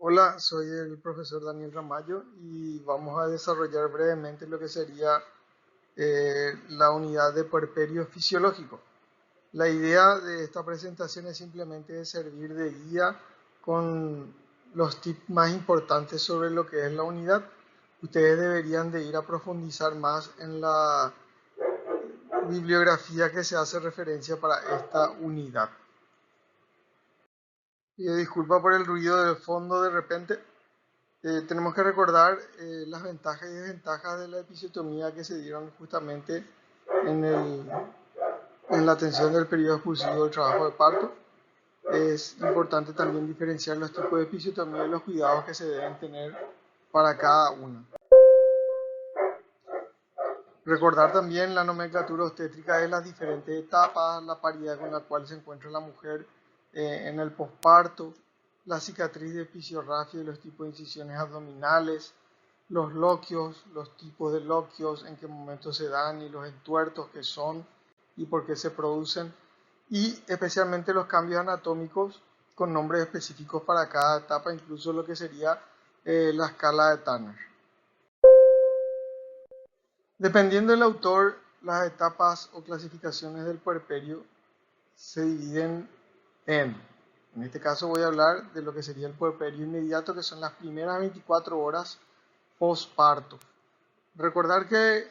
Hola, soy el profesor Daniel Ramallo y vamos a desarrollar brevemente lo que sería la unidad de puerperio fisiológico. La idea de esta presentación es simplemente servir de guía con los tips más importantes sobre lo que es la unidad. Ustedes deberían de ir a profundizar más en la bibliografía que se hace referencia para esta unidad. Y disculpa por el ruido de fondo de repente. Tenemos que recordar las ventajas y desventajas de la episiotomía que se dieron justamente en, en la atención del periodo expulsivo del trabajo de parto. Es importante también diferenciar los tipos de episiotomía y los cuidados que se deben tener para cada una. Recordar también la nomenclatura obstétrica de las diferentes etapas, la paridad con la cual se encuentra la mujer en el posparto, la cicatriz de episiotrafia y los tipos de incisiones abdominales, los loquios, los tipos de loquios, en qué momento se dan y los entuertos que son y por qué se producen, y especialmente los cambios anatómicos con nombres específicos para cada etapa, incluso lo que sería la escala de Tanner. Dependiendo del autor, las etapas o clasificaciones del puerperio se dividen en este caso voy a hablar de lo que sería el puerperio inmediato, que son las primeras 24 horas postparto. Recordar que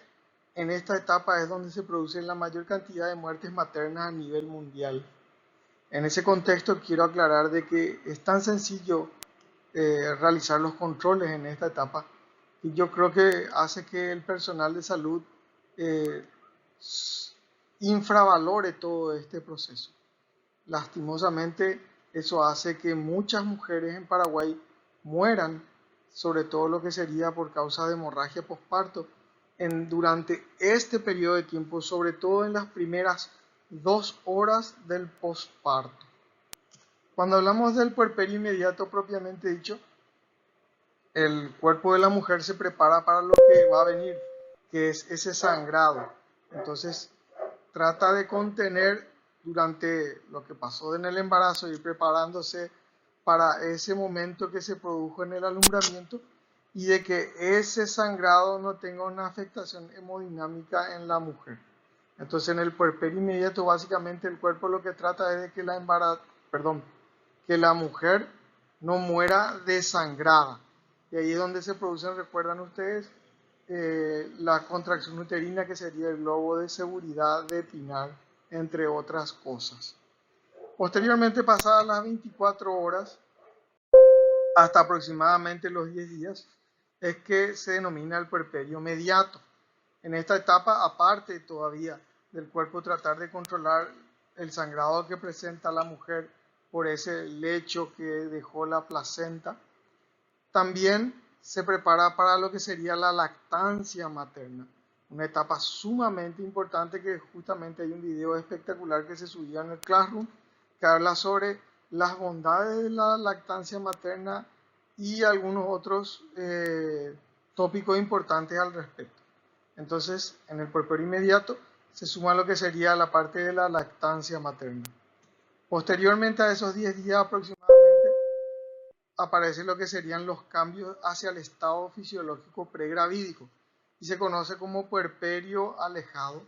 en esta etapa es donde se produce la mayor cantidad de muertes maternas a nivel mundial. En ese contexto quiero aclarar de que es tan sencillo realizar los controles en esta etapa y yo creo que hace que el personal de salud eh, infravalore todo este proceso. Lastimosamente, eso hace que muchas mujeres en Paraguay mueran, sobre todo lo que sería por causa de hemorragia postparto, durante este periodo de tiempo, sobre todo en las primeras 2 horas del postparto. Cuando hablamos del puerperio inmediato propiamente dicho, el cuerpo de la mujer se prepara para lo que va a venir, que es ese sangrado. Entonces, trata de contener durante lo que pasó en el embarazo, ir preparándose para ese momento que se produjo en el alumbramiento y de que ese sangrado no tenga una afectación hemodinámica en la mujer. Entonces, en el puerperio inmediato, básicamente el cuerpo lo que trata es de que que la mujer no muera desangrada. Y ahí es donde se producen, recuerdan ustedes, la contracción uterina, que sería el globo de seguridad de Pinar, entre otras cosas. Posteriormente, pasadas las 24 horas, hasta aproximadamente los 10 días, es que se denomina el puerperio mediato. En esta etapa, aparte todavía del cuerpo tratar de controlar el sangrado que presenta la mujer por ese lecho que dejó la placenta, también se prepara para lo que sería la lactancia materna, una etapa sumamente importante que justamente hay un video espectacular que se subió en el Classroom que habla sobre las bondades de la lactancia materna y algunos otros tópicos importantes al respecto. Entonces, en el puerperio inmediato se suma lo que sería la parte de la lactancia materna. Posteriormente a esos 10 días aproximadamente, aparecen lo que serían los cambios hacia el estado fisiológico pregravídico y se conoce como puerperio alejado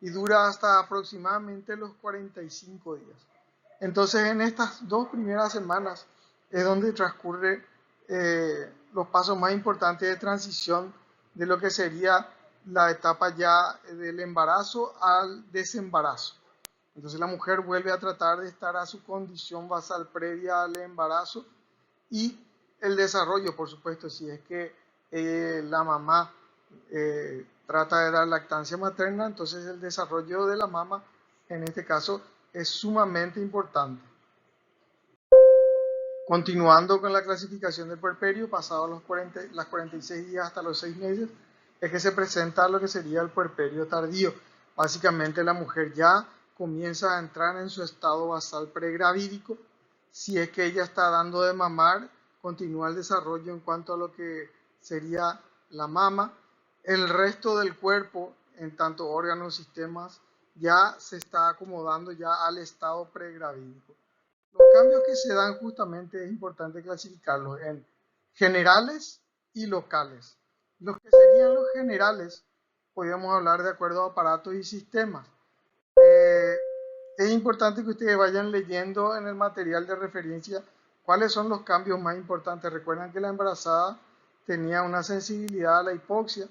y dura hasta aproximadamente los 45 días. Entonces, en estas 2 primeras semanas es donde transcurre los pasos más importantes de transición de lo que sería la etapa ya del embarazo al desembarazo. Entonces la mujer vuelve a tratar de estar a su condición basal previa al embarazo y el desarrollo, por supuesto, si es que la mamá trata de dar lactancia materna, entonces el desarrollo de la mama, en este caso, es sumamente importante. Continuando con la clasificación del puerperio, pasados las 46 días hasta los 6 meses, es que se presenta lo que sería el puerperio tardío. Básicamente la mujer ya comienza a entrar en su estado basal pregravídico. Si es que ella está dando de mamar, continúa el desarrollo en cuanto a lo que sería la mama. El resto del cuerpo, en tanto órganos, sistemas, ya se está acomodando ya al estado pregravídico. Los cambios que se dan justamente es importante clasificarlos en generales y locales. Los que serían los generales, podríamos hablar de acuerdo a aparatos y sistemas. Eh, es importante que ustedes vayan leyendo en el material de referencia cuáles son los cambios más importantes. Recuerden que la embarazada tenía una sensibilidad a la hipoxia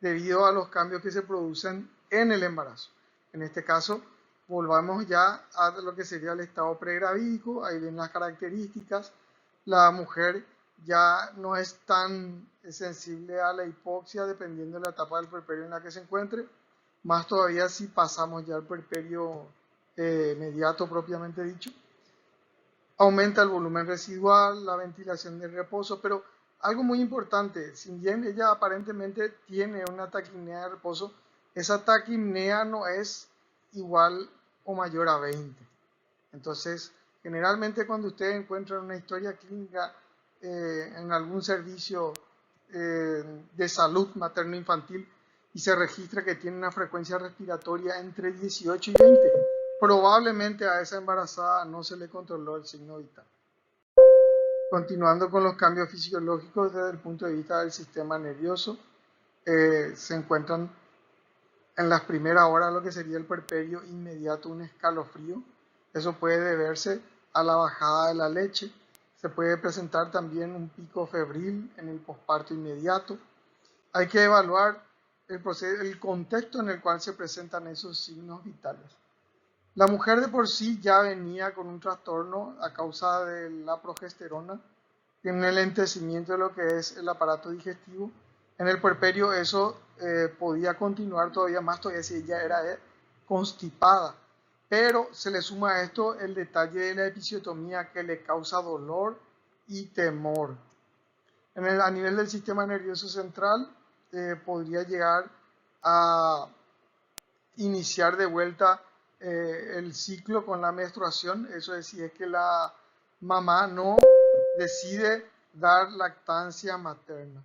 debido a los cambios que se producen en el embarazo. En este caso, volvamos ya a lo que sería el estado pregravídico. Ahí ven las características. La mujer ya no es tan sensible a la hipoxia dependiendo de la etapa del puerperio en la que se encuentre. Más todavía si pasamos ya al puerperio mediato propiamente dicho. Aumenta el volumen residual, la ventilación del reposo, pero algo muy importante, si bien ella aparentemente tiene una taquipnea de reposo, esa taquipnea no es igual o mayor a 20. Entonces, generalmente cuando ustedes encuentran una historia clínica en algún servicio de salud materno-infantil y se registra que tiene una frecuencia respiratoria entre 18 y 20, probablemente a esa embarazada no se le controló el signo vital. Continuando con los cambios fisiológicos desde el punto de vista del sistema nervioso, se encuentran en las primeras horas lo que sería el puerperio inmediato, un escalofrío. Eso puede deberse a la bajada de la leche. Se puede presentar también un pico febril en el posparto inmediato. Hay que evaluar el contexto en el cual se presentan esos signos vitales. La mujer de por sí ya venía con un trastorno a causa de la progesterona, en el enlentecimiento de lo que es el aparato digestivo. En el puerperio eso podía continuar todavía más, todavía si ella era constipada. Pero se le suma a esto el detalle de la episiotomía que le causa dolor y temor. A nivel del sistema nervioso central, podría llegar a iniciar de vuelta el ciclo con la menstruación, eso es si es que la mamá no decide dar lactancia materna.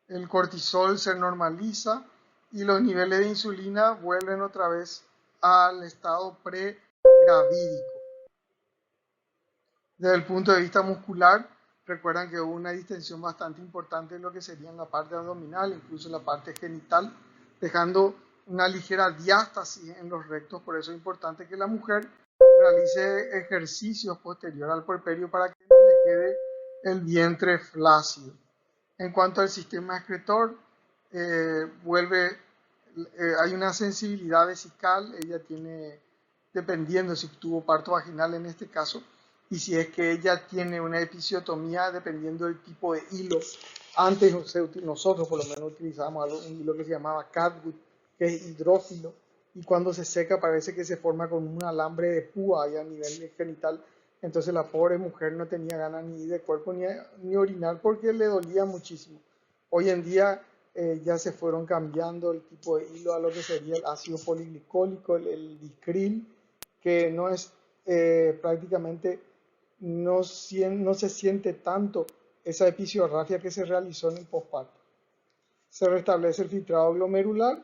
El cortisol se normaliza y los niveles de insulina vuelven otra vez al estado pregravídico. Desde el punto de vista muscular, recuerdan que hubo una distensión bastante importante en lo que sería en la parte abdominal, incluso en la parte genital, dejando una ligera diástasis en los rectos. Por eso es importante que la mujer realice ejercicios posterior al puerperio para que no le quede el vientre flácido. En cuanto al sistema excretor, hay una sensibilidad vesical. Ella tiene, dependiendo si tuvo parto vaginal en este caso, y si es que ella tiene una episiotomía, dependiendo del tipo de hilo. Antes nosotros por lo menos utilizábamos un hilo que se llamaba catgut, que es hidrófilo, y cuando se seca parece que se forma con un alambre de púa ahí a nivel genital. Entonces la pobre mujer no tenía ganas ni de cuerpo ni orinar porque le dolía muchísimo. Hoy en día ya se fueron cambiando el tipo de hilo a lo que sería el ácido poliglicólico, el Discril, que no es prácticamente, no se siente tanto esa episiorrafia que se realizó en el posparto. Se restablece el filtrado glomerular.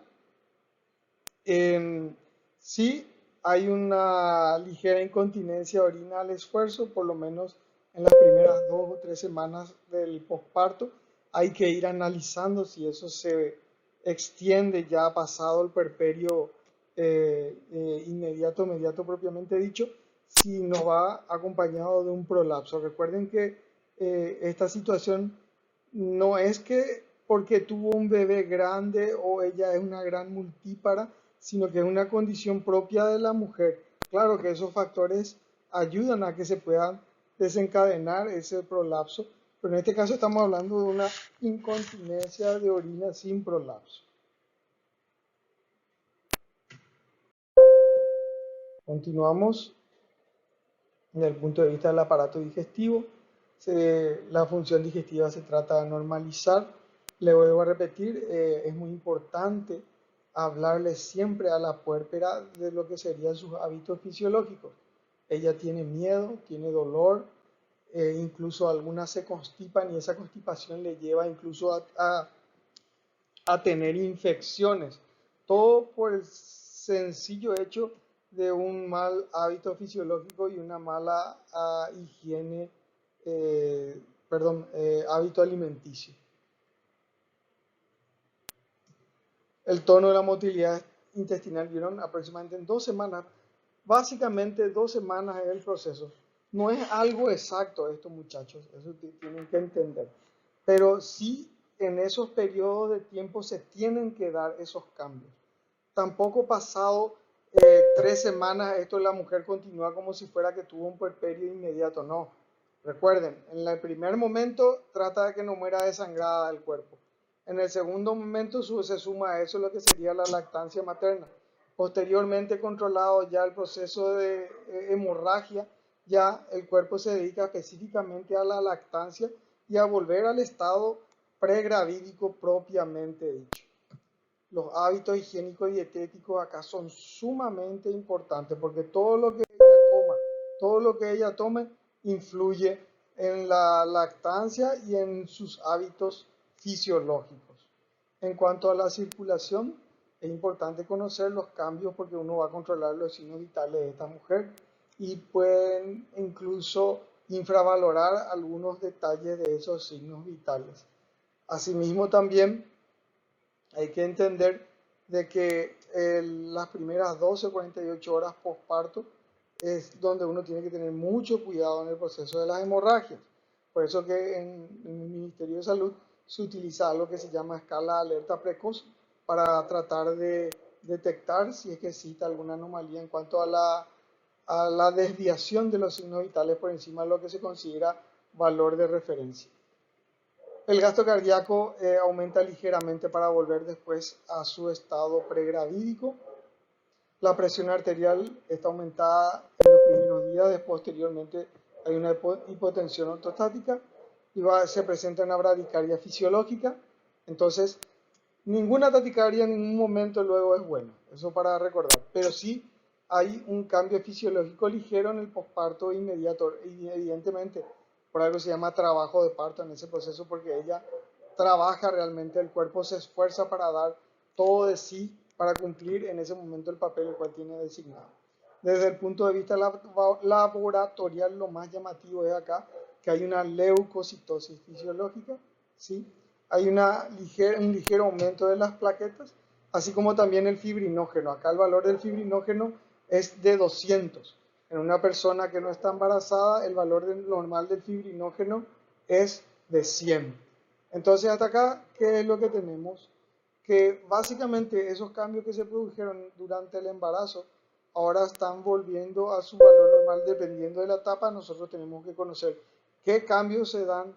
Sí, hay una ligera incontinencia de orina al esfuerzo, por lo menos en las primeras 2 o 3 semanas del posparto. Hay que ir analizando si eso se extiende ya pasado el puerperio inmediato propiamente dicho, si no va acompañado de un prolapso. Recuerden que esta situación no es que porque tuvo un bebé grande o ella es una gran multípara, sino que es una condición propia de la mujer. Claro que esos factores ayudan a que se puedan desencadenar ese prolapso, pero en este caso estamos hablando de una incontinencia de orina sin prolapso. Continuamos desde el punto de vista del aparato digestivo. La función digestiva se trata de normalizar. Le vuelvo a repetir, es muy importante hablarle siempre a la puérpera de lo que serían sus hábitos fisiológicos. Ella tiene miedo, tiene dolor, incluso algunas se constipan y esa constipación le lleva incluso a tener infecciones. Todo por el sencillo hecho de un mal hábito fisiológico y una mala higiene, hábito alimenticio. El tono de la motilidad intestinal, vieron, aproximadamente en 2 semanas. Básicamente 2 semanas es el proceso. No es algo exacto esto, muchachos, eso tienen que entender. Pero sí, en esos periodos de tiempo se tienen que dar esos cambios. Tampoco pasado 3 semanas, esto la mujer continúa como si fuera que tuvo un puerperio inmediato, no. Recuerden, en el primer momento trata de que no muera desangrada del cuerpo. En el segundo momento se suma a eso lo que sería la lactancia materna. Posteriormente, controlado ya el proceso de hemorragia, ya el cuerpo se dedica específicamente a la lactancia y a volver al estado pregravídico propiamente dicho. Los hábitos higiénicos y dietéticos acá son sumamente importantes porque todo lo que ella coma, todo lo que ella tome, influye en la lactancia y en sus hábitos fisiológicos. En cuanto a la circulación, es importante conocer los cambios porque uno va a controlar los signos vitales de esta mujer y pueden incluso infravalorar algunos detalles de esos signos vitales. Asimismo, también hay que entender de que las primeras 12 o 48 horas postparto es donde uno tiene que tener mucho cuidado en el proceso de las hemorragias. Por eso que en el Ministerio de Salud se utiliza algo que se llama escala de alerta precoz para tratar de detectar si es que existe alguna anomalía en cuanto a la desviación de los signos vitales por encima de lo que se considera valor de referencia. El gasto cardíaco aumenta ligeramente para volver después a su estado pregravídico. La presión arterial está aumentada en los primeros días, posteriormente hay una hipotensión ortostática y se presenta una bradicardia fisiológica. Entonces, ninguna taquicardia en ningún momento luego es buena, eso para recordar, pero sí hay un cambio fisiológico ligero en el posparto inmediato, y evidentemente por algo se llama trabajo de parto en ese proceso, porque ella trabaja realmente, el cuerpo se esfuerza para dar todo de sí para cumplir en ese momento el papel el cual tiene designado. Desde el punto de vista laboratorial, lo más llamativo es acá que hay una leucocitosis fisiológica, ¿sí? Hay un ligero aumento de las plaquetas, así como también el fibrinógeno. Acá el valor del fibrinógeno es de 200. En una persona que no está embarazada, el valor normal del fibrinógeno es de 100. Entonces, hasta acá, ¿qué es lo que tenemos? Que básicamente esos cambios que se produjeron durante el embarazo ahora están volviendo a su valor normal dependiendo de la etapa. Nosotros tenemos que conocer qué cambios se dan,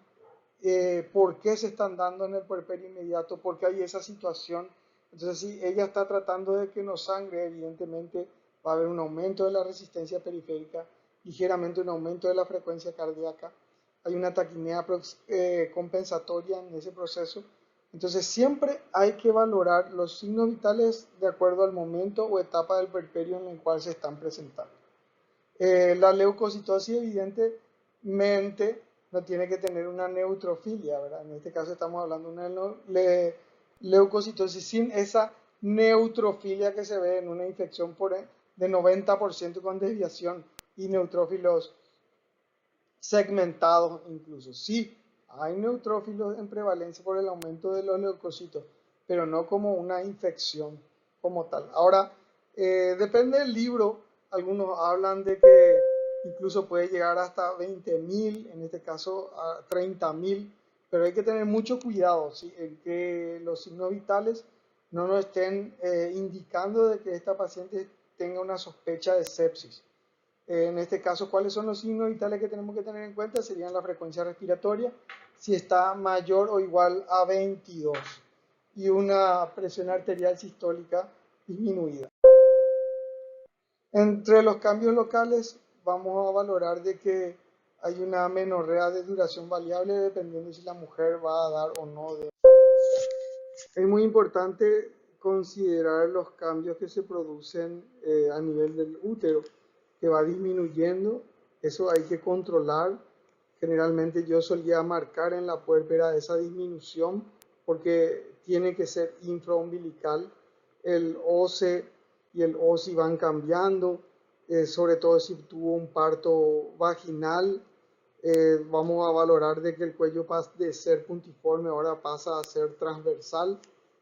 por qué se están dando en el puerperio inmediato, por qué hay esa situación. Entonces, si ella está tratando de que no sangre, evidentemente va a haber un aumento de la resistencia periférica, ligeramente un aumento de la frecuencia cardíaca, hay una taquipnea compensatoria en ese proceso. Entonces, siempre hay que valorar los signos vitales de acuerdo al momento o etapa del puerperio en el cual se están presentando. La leucocitosis evidentemente no tiene que tener una neutrofilia, ¿verdad? En este caso estamos hablando de una leucocitosis sin esa neutrofilia que se ve en una infección de 90% con desviación y neutrófilos segmentados incluso. Sí, hay neutrófilos en prevalencia por el aumento de los leucocitos, pero no como una infección como tal. Ahora, depende del libro, algunos hablan de que incluso puede llegar hasta 20.000, en este caso a 30.000, pero hay que tener mucho cuidado, ¿sí? En que los signos vitales no nos estén indicando de que esta paciente tenga una sospecha de sepsis. En este caso, ¿cuáles son los signos vitales que tenemos que tener en cuenta? Serían la frecuencia respiratoria, si está mayor o igual a 22, y una presión arterial sistólica disminuida. Entre los cambios locales vamos a valorar de que hay una menorrea de duración variable dependiendo si la mujer va a dar o no de. Es muy importante considerar los cambios que se producen a nivel del útero, que va disminuyendo. Eso hay que controlar. Generalmente yo solía marcar en la puérpera esa disminución porque tiene que ser infraumbilical. El OCE y el OSI van cambiando. sobre todo si tuvo un parto vaginal. Vamos a valorar de que el cuello pasa de ser puntiforme ahora pasa a ser transversal.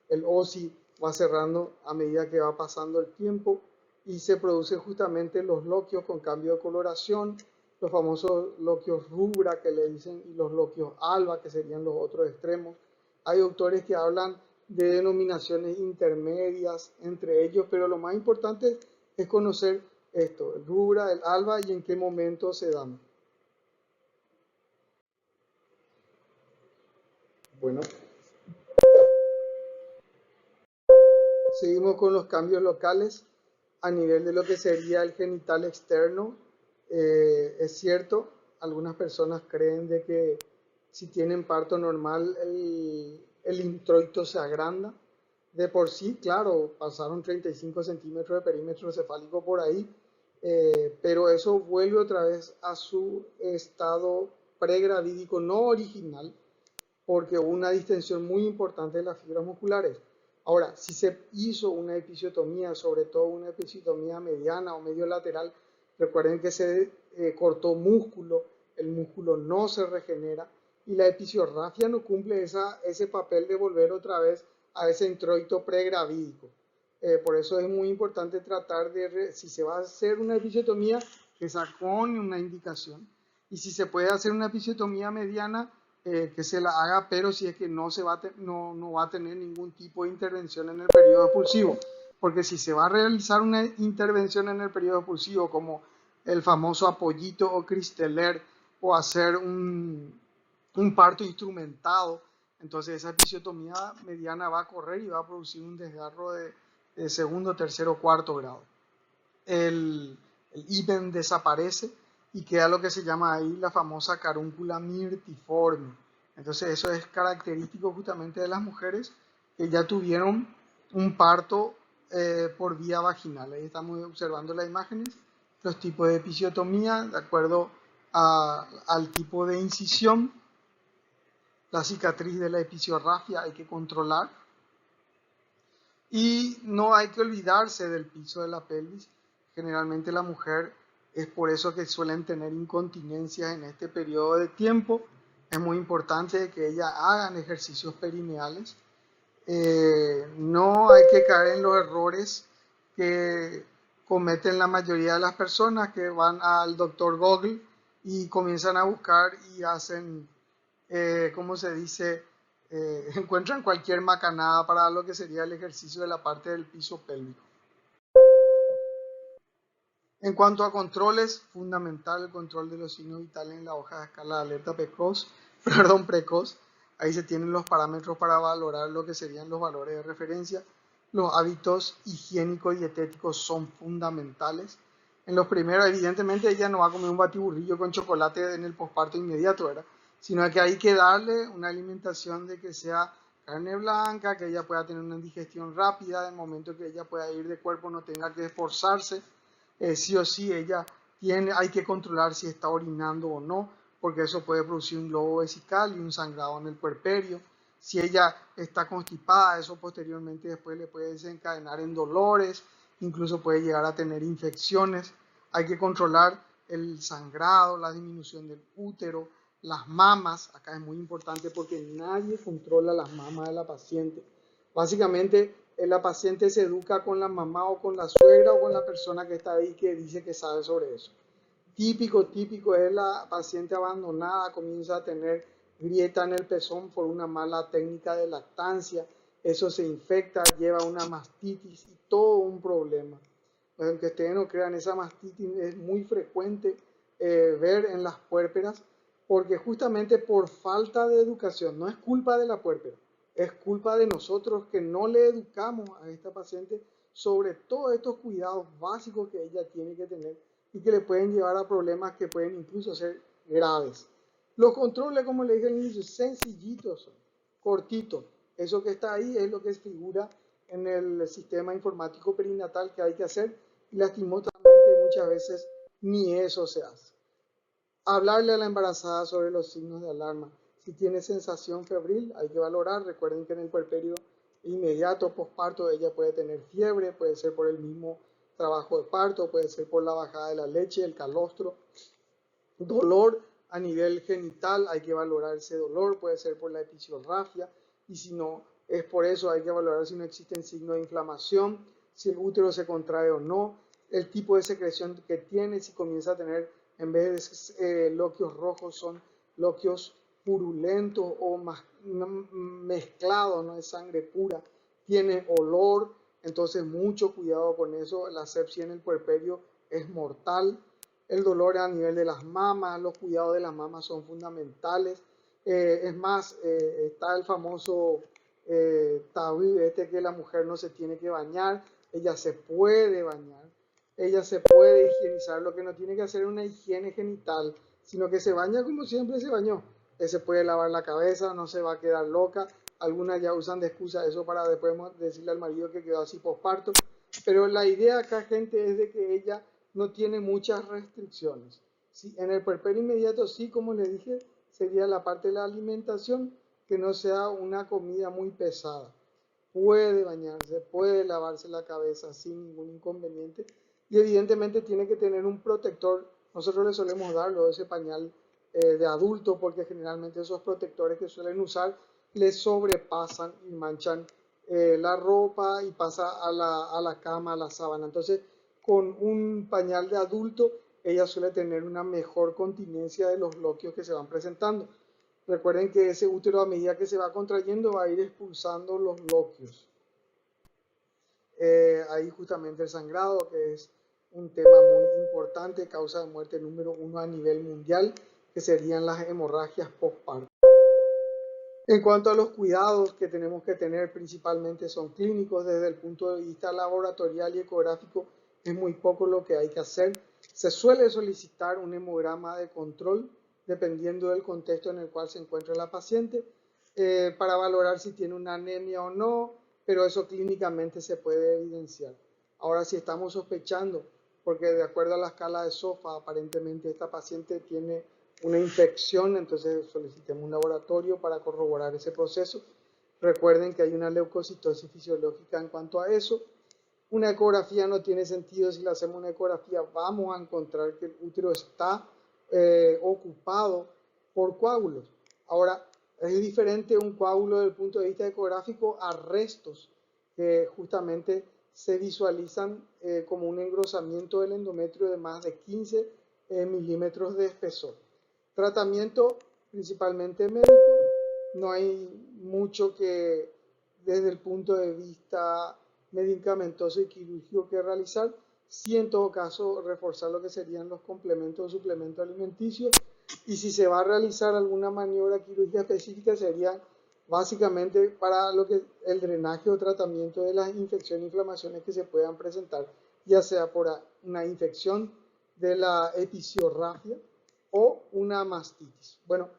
El OSI va cerrando a medida que va pasando el tiempo y se producen justamente los loquios con cambio de coloración, los famosos loquios rubra que le dicen y los loquios alba que serían los otros extremos. Hay autores que hablan de denominaciones intermedias entre ellos, pero lo más importante es conocer esto, el rubra, el alba y en qué momento se dan. Bueno, seguimos con los cambios locales a nivel de lo que sería el genital externo. Es cierto, algunas personas creen de que si tienen parto normal el introito se agranda. De por sí, claro, pasaron 35 centímetros de perímetro cefálico por ahí, pero eso vuelve otra vez a su estado pregravídico no original, porque hubo una distensión muy importante de las fibras musculares. Ahora, si se hizo una episiotomía, sobre todo una episiotomía mediana o medio lateral, recuerden que se cortó músculo, el músculo no se regenera y la episiorrafia no cumple ese papel de volver otra vez a ese introito pregravídico. Por eso es muy importante tratar de, si se va a hacer una episiotomía, que sea con una indicación. Y si se puede hacer una episiotomía mediana, que se la haga, pero si es que no va a tener ningún tipo de intervención en el periodo expulsivo. Porque si se va a realizar una intervención en el periodo expulsivo, como el famoso apoyito o cristeler, o hacer un parto instrumentado, entonces esa episiotomía mediana va a correr y va a producir un desgarro de segundo, tercero, cuarto grado. El ímen desaparece y queda lo que se llama ahí la famosa carúncula mirtiforme. Entonces eso es característico justamente de las mujeres que ya tuvieron un parto por vía vaginal. Ahí estamos observando las imágenes, los tipos de episiotomía de acuerdo al tipo de incisión. La cicatriz de la episiorrafia hay que controlar. Y no hay que olvidarse del piso de la pelvis. Generalmente la mujer es por eso que suelen tener incontinencias en este periodo de tiempo. Es muy importante que ellas hagan ejercicios perineales. No hay que caer en los errores que cometen la mayoría de las personas que van al doctor Google y comienzan a buscar y hacen, ¿cómo se dice? Encuentran cualquier macanada para lo que sería el ejercicio de la parte del piso pélvico. En cuanto a controles, fundamental el control de los signos vitales en la hoja de escala de alerta precoz, precoz. Ahí se tienen los parámetros para valorar lo que serían los valores de referencia. Los hábitos higiénicos y dietéticos son fundamentales. En los primeros, evidentemente, ella no va a comer un batiburrillo con chocolate en el posparto inmediato, ¿verdad? Sino que hay que darle una alimentación de que sea carne blanca, que ella pueda tener una digestión rápida, de momento que ella pueda ir de cuerpo, no tenga que esforzarse. Sí o sí hay que controlar si está orinando o no, porque eso puede producir un globo vesical y un sangrado en el puerperio. Si ella está constipada, eso posteriormente después le puede desencadenar en dolores, incluso puede llegar a tener infecciones. Hay que controlar el sangrado, la disminución del útero, las mamas. Acá es muy importante porque nadie controla las mamas de la paciente. Básicamente, la paciente se educa con la mamá o con la suegra o con la persona que está ahí que dice que sabe sobre eso. Típico es la paciente abandonada, comienza a tener grieta en el pezón por una mala técnica de lactancia, eso se infecta, lleva una mastitis y todo un problema. Pues aunque ustedes no crean, esa mastitis es muy frecuente ver en las puérperas, porque justamente por falta de educación, no es culpa de la puérpera, es culpa de nosotros que no le educamos a esta paciente sobre todos estos cuidados básicos que ella tiene que tener y que le pueden llevar a problemas que pueden incluso ser graves. Los controles, como le dije al inicio, sencillitos, cortitos. Eso que está ahí es lo que figura en el sistema informático perinatal que hay que hacer y lastimosamente muchas veces ni eso se hace. Hablarle a la embarazada sobre los signos de alarma. Si tiene sensación febril, hay que valorar. Recuerden que en el puerperio inmediato, posparto, ella puede tener fiebre, puede ser por el mismo trabajo de parto, puede ser por la bajada de la leche, el calostro. Dolor a nivel genital, hay que valorar ese dolor, puede ser por la episiorragia, y si no es por eso, hay que valorar si no existen signos de inflamación, si el útero se contrae o no, el tipo de secreción que tiene, si comienza a tener, en vez de loquios rojos, son loquios purulentos o mezclados, no es sangre pura, tiene olor, entonces mucho cuidado con eso, la sepsia en el puerperio es mortal. El dolor a nivel de las mamas, los cuidados de las mamas son fundamentales. Es más, está el famoso tabú que la mujer no se tiene que bañar, ella se puede bañar, ella se puede higienizar, lo que no tiene que hacer es una higiene genital, sino que se baña como siempre se bañó. Se puede lavar la cabeza, no se va a quedar loca. Algunas ya usan de excusa eso para después decirle al marido que quedó así posparto. Pero la idea acá, gente, es de que ella no tiene muchas restricciones. Sí, en el puerperio inmediato, sí, como les dije, sería la parte de la alimentación, que no sea una comida muy pesada. Puede bañarse, puede lavarse la cabeza sin ningún inconveniente y evidentemente tiene que tener un protector. Nosotros le solemos darlo ese pañal de adulto porque generalmente esos protectores que suelen usar les sobrepasan y manchan la ropa y pasa a la cama, a la sábana. Entonces, con un pañal de adulto, ella suele tener una mejor continencia de los loquios que se van presentando. Recuerden que ese útero, a medida que se va contrayendo, va a ir expulsando los loquios. Ahí justamente el sangrado, que es un tema muy importante, causa de muerte número 1 a nivel mundial, que serían las hemorragias postparto. En cuanto a los cuidados que tenemos que tener, principalmente son clínicos. Desde el punto de vista laboratorial y ecográfico, es muy poco lo que hay que hacer. Se suele solicitar un hemograma de control, dependiendo del contexto en el cual se encuentra la paciente, para valorar si tiene una anemia o no, pero eso clínicamente se puede evidenciar. Ahora, si estamos sospechando, porque de acuerdo a la escala de SOFA, aparentemente esta paciente tiene una infección, entonces solicitemos un laboratorio para corroborar ese proceso. Recuerden que hay una leucocitosis fisiológica en cuanto a eso. Una ecografía no tiene sentido. Si le hacemos una ecografía vamos a encontrar que el útero está ocupado por coágulos. Ahora, es diferente un coágulo desde el punto de vista ecográfico a restos que justamente se visualizan como un engrosamiento del endometrio de más de 15 milímetros de espesor. Tratamiento principalmente médico, no hay mucho que desde el punto de vista medicamentoso y quirúrgico que realizar. Sí, en todo caso, reforzar lo que serían los complementos o suplementos alimenticios, y si se va a realizar alguna maniobra quirúrgica específica sería básicamente para lo que el drenaje o tratamiento de las infecciones e inflamaciones que se puedan presentar, ya sea por una infección de la episiorragia o una mastitis. Bueno,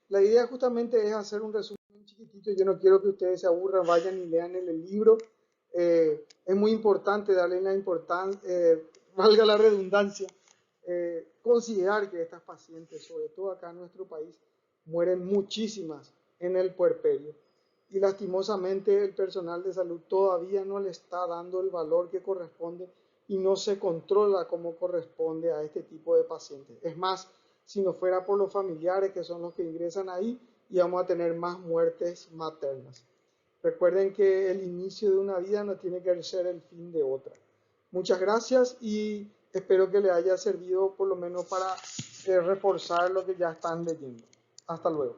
la idea justamente es hacer un resumen chiquitito. Yo no quiero que ustedes se aburran, vayan y lean el libro. Es muy importante darle la importancia, valga la redundancia, considerar que estas pacientes, sobre todo acá en nuestro país, mueren muchísimas en el puerperio. Y lastimosamente el personal de salud todavía no le está dando el valor que corresponde y no se controla como corresponde a este tipo de pacientes. Es más, si no fuera por los familiares que son los que ingresan ahí, íbamos a tener más muertes maternas. Recuerden que el inicio de una vida no tiene que ser el fin de otra. Muchas gracias y espero que les haya servido por lo menos para reforzar lo que ya están leyendo. Hasta luego.